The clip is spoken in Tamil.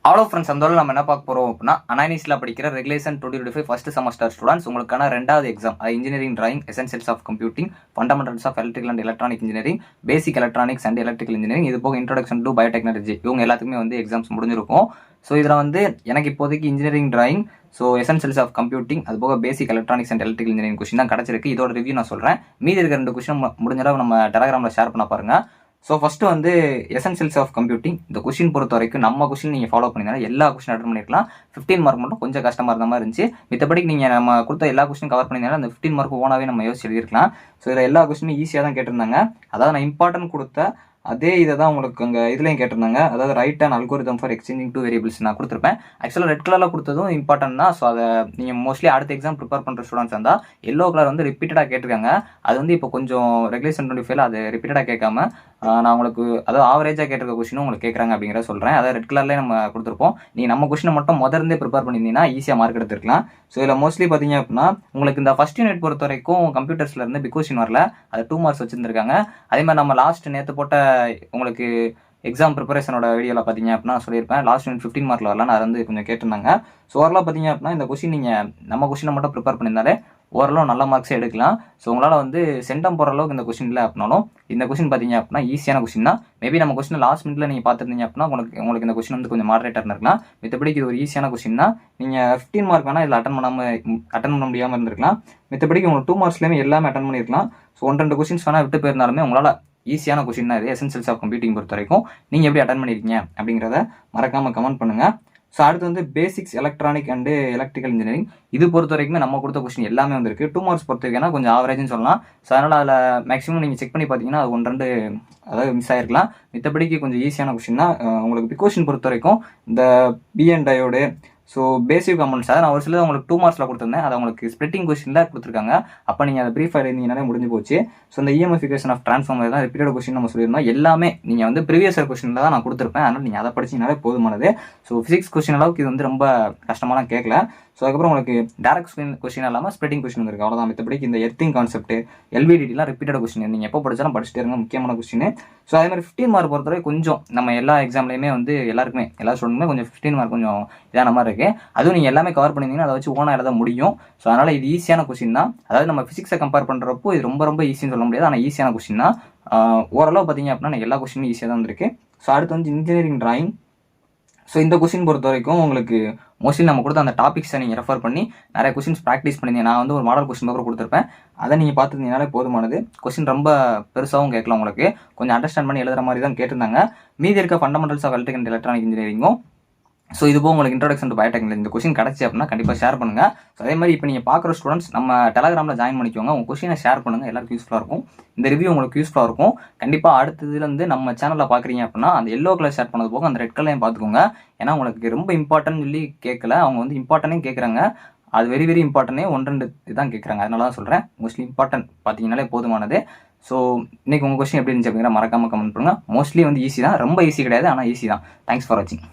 ஹலோ ஃப்ரெண்ட்ஸ், அந்த நம்ம என்ன பார்க்க போகிறோம் அப்படின்னா அனானிஸில் படிக்கிற ரெகுலேஷன் 2025 ஃபர்ஸ்ட் செமஸ்டர் ஸ்டூடெண்ட்ஸ் உங்களுக்கான ரெண்டாவது exam engineering drawing essentials of computing fundamentals of electrical and electronic engineering basic electronics and electrical engineering இது போக இன்ட்ரோடக்ஷன் டு பயோடெக்னாலஜி இவங்க எல்லாத்துக்குமே வந்து எக்ஸாம்ஸ் முடிஞ்சிருக்கும். ஸோ இதில் வந்து எனக்கு இப்போதைக்கு engineering drawing essentials of computing அது போக basic electronics and electrical engineering question தான் கிடச்சிருக்கு. இதோட ரிவ்யூ நான் சொல்கிறேன். மீதி இருக்கிற 2 கொஸ்டின் முடிஞ்ச அளவு நம்ம டெலகிராமில் ஷேர் பண்ண பாருங்கள். ஸோ ஃபஸ்ட்டு வந்து எசென்சியல்ஸ் ஆஃப் கம்ப்யூட்டிங் இந்த கொஸ்டின் பொறுத்த வரைக்கும் நம்ம கொஸ்டின் நீங்கள் ஃபாலோ பண்ணிங்கன்னா எல்லா கொஸ்டின் அட்டன் பண்ணிருக்கலாம். 15 மார்க் மட்டும் கொஞ்சம் கஷ்டமாக இருந்த மாதிரி இருந்துச்சு. மித்தபடிக்கு நீங்கள் நம்ம கொடுத்த எல்லா கொஸ்டின் கவர் பண்ணியிருந்தாலும் அந்த 15 மார்க் ஓனாவே நம்ம யோசிச்சு எழுதிருக்கலாம். ஸோ இதில் எல்லா கொஸ்டினும் ஈஸியாக தான் கேட்டிருந்தாங்க. அதாவது நான் இம்பார்ட்டன்ட் கொடுத்த அதே இதை தான் உங்களுக்கு அங்கே இதுலையும் கேட்டிருந்தாங்க. அதாவது right and algorithm for exchanging 2 variables நான் கொடுத்துருப்பேன். ஆக்சுவலாக ரெட் கலரில் கொடுத்ததும் இம்பார்ட்டன்ட் தான். ஸோ அதை நீங்கள் மோஸ்ட்லி அடுத்த எக்ஸாம் ப்ரிப்பேர் பண்ணுற ஸ்டூடெண்ட்ஸ் இருந்தால் எல்லோ கலர் வந்து ரிப்பீட்டடாக கேட்டிருக்காங்க. அது வந்து இப்போ கொஞ்சம் ரெகுலேஷன் 25 அது ரிப்பீட்டடாக கேட்காம நான் உங்களுக்கு அதாவது ஆவரேஜாக கேட்டிருக்க கொஸ்டினும் உங்களுக்கு கேட்குறாங்க அப்படிங்கிற சொல்கிறேன். அதாவது ரெட் கலர்லேயே நம்ம கொடுத்துருப்போம். நீங்கள் நம்ம கொஸ்டினை மட்டும் முதல்ல ப்ரிப்பேர் பண்ணியிருந்தீங்கன்னா ஈஸியாக மார்க் எடுத்துருக்கலாம். ஸோ இதில் மோஸ்ட்லி பார்த்தீங்க அப்படின்னா உங்களுக்கு இந்த ஃபஸ்ட் யூனிட் பொறுத்த வரைக்கும் கம்ப்யூட்டர்ஸில் இருந்து பிக் கொஸ்டின் வரல. அது 2 மார்க்ஸ் வச்சுருந்துருக்காங்க. அதே மாதிரி நம்ம லாஸ்ட் நேற்று போட்ட உங்களுக்கு எக்ஸாம் ப்ரிப்பரேஷனோட வீடியோவில் பார்த்தீங்க அப்படின்னா சொல்லியிருப்பேன் லாஸ்ட் யூனிட் 15 மார்க்கில் வரலாம். அது வந்து கொஞ்சம் கேட்டிருந்தாங்க. ஸோ ஓரளவு பார்த்தீங்க அப்படின்னா இந்த கொஸ்டின் நீங்கள் நம்ம கொஸ்டினை மட்டும் ப்ரிப்பேர் பண்ணியிருந்தாலே ஓரளவு நல்ல மார்க்ஸே எடுக்கலாம். ஸோ உங்களால் வந்து சென்டம் போகிற அளவுக்கு இந்த கொஸ்டின் இல்லை அப்படின்னாலும் இந்த கொஸ்டின் பார்த்தீங்க அப்படின்னா ஈஸியான கொஸ்டின் தான். மேபி நம்ம கொஸ்டின் லாஸ்ட் மினிட்ல நீங்கள் பார்த்துருந்தீங்க அப்படின்னா உங்களுக்கு இந்த கொஸ்டின் வந்து கொஞ்சம் மாடரேட்டர் இருக்கலாம். மித்தபடிக்கு இது ஒரு ஈஸியான கொஸ்டின் தான். நீங்கள் 15 மார்க் வேணால் இதில் அட்டன் பண்ண முடியாமல் இருந்திருக்கலாம். மித்தபடிக்கு உங்களுக்கு 2 மார்க்ஸ்லேயுமே எல்லாமே அட்டன் பண்ணியிருக்கலாம். ஸோ 1-2 கொஸ்டின்ஸ் வேணால் விட்டு போயிருந்தாலுமே உங்களால் ஈஸியான கொஸ்டின் தான் இது எசென்சியல்ஸ் ஆஃப் கம்ப்யூட்டிங் பொறுத்த வரைக்கும். நீங்கள் எப்படி அட்டன் பண்ணியிருக்கீங்க அப்படிங்கிறத மறக்காமல் கமெண்ட் பண்ணுங்கள். ஸோ அடுத்து வந்து basics electronic and electrical engineering இது பொறுத்த வரைக்குமே நம்ம கொடுத்த கொஸ்டின் எல்லாமே வந்துருக்கு. 2 மார்க்ஸ் பொறுத்த வரைக்கும் கொஞ்சம் ஆவரேஜ்னு சொல்லலாம். ஸோ அதனால் அதில் மேக்ஸிமம் நீங்கள் செக் பண்ணி பார்த்தீங்கன்னா அது 1-2 அதாவது மிஸ் ஆகிருக்கலாம். மித்தபடிக்கு கொஞ்சம் ஈஸியான கொஸ்டின் தான். உங்களுக்கு பிக் கொஸ்டின் பொறுத்த வரைக்கும் இந்த பிஎன் டயோடு பேசிக் காம்பவுண்ட்ஸ் அதை நான் ஒரு சிலது உங்களுக்கு 2 மார்க்ஸில் கொடுத்துருந்தேன். அதை உங்களுக்கு ஸ்ப்ளிட்டிங் கொஸ்டினில் கொடுத்துருக்காங்க. அப்போ நீங்கள் அதை ப்ரீஃப் எழுதிங்கனாலே முடிஞ்சு போச்சு. ஸோ இந்த இஎம்எஃபிகேஷன் ஆஃப் ட்ரான்ஸ்ஃபார்மர் தான் ரிப்பீட்டட் கொஸ்டின் நம்ம சொல்லியிருந்தோம். எல்லாமே நீங்கள் வந்து ப்ரீவியஸ் இயர் கொஸ்டினில் தான் நான் கொடுத்துருப்பேன். அதனால் நீங்கள் அதை படிச்சிங்கனாலே போதுமானது. ஸோ ஃபிசிக்ஸ் கொஸ்டின் அளவுக்கு இது வந்து ரொம்ப கஷ்டமாலாம் கேட்கல. ஸோ அதுக்கப்புறம் உங்களுக்கு டேரக்ட் கொஸ்டின் இல்லாமல் ஸ்ப்ளிட்டிங் கொஸ்டின் வந்துருக்கு. அவ்வளோதான். மித்தபடிக்கு இந்த எர்த்திங் கான்செப்ட் எல்விடிலாம் ரிப்பீட்டட் கொஸ்டின் நீங்கள் எப்போ படித்தாலும் படிச்சுட்டே இருங்க, முக்கியமான கொஸ்டின். ஸோ அதே மாதிரி 15 மார்க் பொறுத்தவரை கொஞ்சம் நம்ம எல்லா எக்ஸாம்லையுமே வந்து எல்லாருக்குமே எல்லா ஸ்டூடெண்ட்டுமே கொஞ்சம் 15 மார்க் கொஞ்சம் இதான மாதிரி இருக்குது. அதுவும் நீங்கள் எல்லாமே கவர் பண்ணிங்கன்னா அதை வச்சு ஓனாக எழுத முடியும். ஸோ அதனால் இது ஈஸியான கொஸ்டின் தான். அதாவது நம்ம ஃபிசிக்ஸை கம்பேர் பண்ணுறப்போ இது ரொம்ப ரொம்ப ஈஸின்னு சொல்ல முடியாது. ஆனால் ஈஸியான கொஸ்டின் தான். ஓரளவு பார்த்தீங்க அப்படின்னா எல்லா கொஸ்டினும் ஈஸியாக தான் வந்துருக்கு. ஸோ அடுத்து வந்து இன்ஜினியரிங் டிராயிங். ஸோ இந்த கொஸ்டின் பொறுத்த வரைக்கும் உங்களுக்கு மோஸ்ட்லி நம்ம கொடுத்த அந்த டாபிக்ஸை நீங்கள் ரெஃபர் பண்ணி நிறைய கொஸ்டின்ஸ் ப்ராக்டிஸ் பண்ணியிருந்தீங்க. நான் வந்து ஒரு மாடல் கொஸ்டின் பேப்பர் கொடுத்துருப்பேன். அதை நீங்கள் பார்த்துருந்தீங்கனாலே போதுமானது. கொஸ்டின் ரொம்ப பெருசாகவும் கேட்கலாம். உங்களுக்கு கொஞ்சம் அண்டர்ஸ்டாண்ட் பண்ணி எழுதுற மாதிரி தான் கேட்டிருந்தாங்க. மீதி இருக்க fundamentals of electrical and electronic இன்ஜினியரிங்கும் ஸோ இது போக உங்களுக்கு இன்ட்ரோடக்ஷன் டு பயோடெக்னாலஜி இந்த கொஸ்டின் கிடச்சி அப்படின்னா கண்டிப்பாக ஷேர் பண்ணுங்கள். ஸோ அதே மாதிரி இப்போ நீங்கள் பார்க்குற ஸ்டூடெண்ட்ஸ் நம்ம டெலகிராமில் ஜாயின் பண்ணிக்கோங்க. உங்கள் கொஸ்டினை ஷேர் பண்ணுங்கள். எல்லாருக்கும் யூஸ்ஃபுல்லாக இருக்கும். இந்த ரிவ்யூ உங்களுக்கு யூஸ்ஃபுல்லாக இருக்கும். கண்டிப்பாக அடுத்ததுலேருந்து நம்ம சேனலில் பார்க்குறீங்க அப்படின்னா அந்த எல்லோ கலர் ஷேர் பண்ணது போக அந்த ரெட் கலரையும் பார்த்துக்கோங்க. ஏன்னா உங்களுக்கு ரொம்ப இம்பார்ட்டன்ட் சொல்லி கேட்கல, அவங்க வந்து இம்பார்ட்டனே கேட்குறாங்க. அது வெரி வெரி இம்பார்ட்டனே 1-2 இதுதான் கேட்குறாங்க. அதனால தான் சொல்கிறேன். மோஸ்ட்லி இம்பார்ட்டன்ட் பார்த்தீங்கன்னாலே போதுமானது. ஸோ இன்றைக்கி உங்கள் கொஸ்டின் எப்படி இருந்துச்சு அப்படிங்கிற மறக்காமல் கமெண்ட் பண்ணுங்கள். மோஸ்ட்லி வந்து ஈஸி தான், ரொம்ப ஈஸி கிடையாது, ஆனால் ஈஸி தான். தேங்க்ஸ் ஃபார் வாட்சிங்.